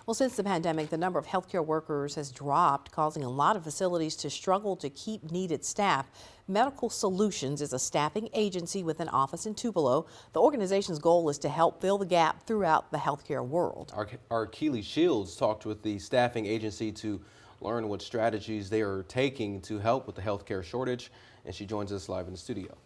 Well, since the pandemic, the number of healthcare workers has dropped, causing a lot of facilities to struggle to keep needed staff. Medical Solutions is a staffing agency with an office in Tupelo. The organization's goal is to help fill the gap throughout the healthcare world. Our Keely Shields talked with the staffing agency to learn what strategies they are taking to help with the healthcare shortage, and she joins us live in the studio.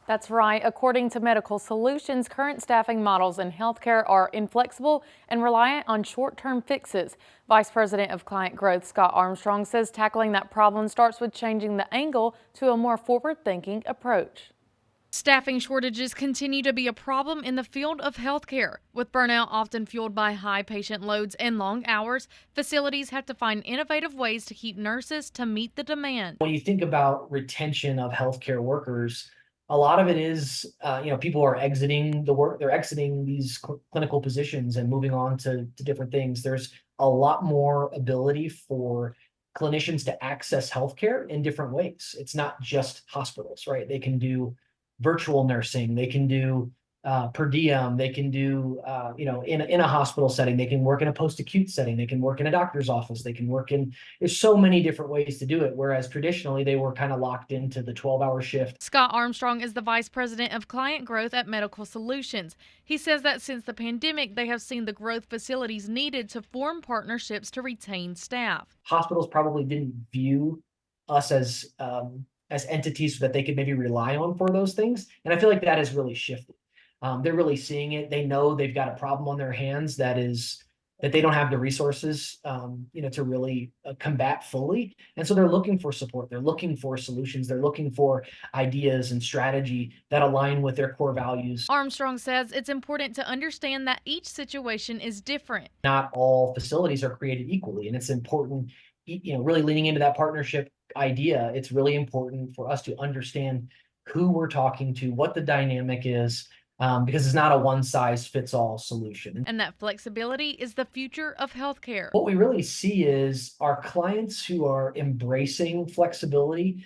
That's right. According to Medical Solutions, current staffing models in healthcare are inflexible and reliant on short-term fixes. Vice President of Client Growth, Scott Armstrong, says tackling that problem starts with changing the angle to a more forward-thinking approach. Staffing shortages continue to be a problem in the field of healthcare. With burnout often fueled by high patient loads and long hours, facilities have to find innovative ways to keep nurses to meet the demand. When you think about retention of healthcare workers, a lot of it is, people are exiting the work, they're exiting these clinical positions and moving on to different things. There's a lot more ability for clinicians to access healthcare in different ways. It's not just hospitals, right? They can do virtual nursing, they can do per diem, they can do, in a hospital setting, they can work in a post-acute setting, they can work in a doctor's office, they can work in, there's so many different ways to do it. Whereas traditionally they were kind of locked into the 12-hour shift. Scott Armstrong is the Vice President of Client Growth at Medical Solutions. He says that since the pandemic, they have seen the growth facilities needed to form partnerships to retain staff. Hospitals probably didn't view us as entities that they could maybe rely on for those things. And I feel like that has really shifted. They're really seeing it. They know they've got a problem on their hands that they don't have the resources, to really combat fully. And so they're looking for support. They're looking for solutions. They're looking for ideas and strategy that align with their core values. Armstrong says it's important to understand that each situation is different. Not all facilities are created equally, and it's important, really leaning into that partnership idea. It's really important for us to understand who we're talking to, what the dynamic is, because it's not a one-size-fits-all solution. And that flexibility is the future of healthcare. What we really see is our clients who are embracing flexibility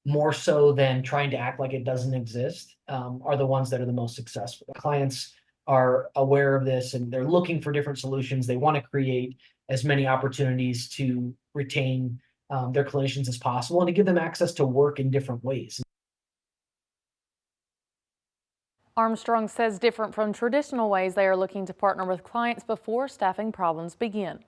more so than trying to act like it doesn't exist, are the ones that are the most successful. Clients are aware of this and they're looking for different solutions. They want to create as many opportunities to retain their clinicians as possible and to give them access to work in different ways. Armstrong says different from traditional ways, they are looking to partner with clients before staffing problems begin.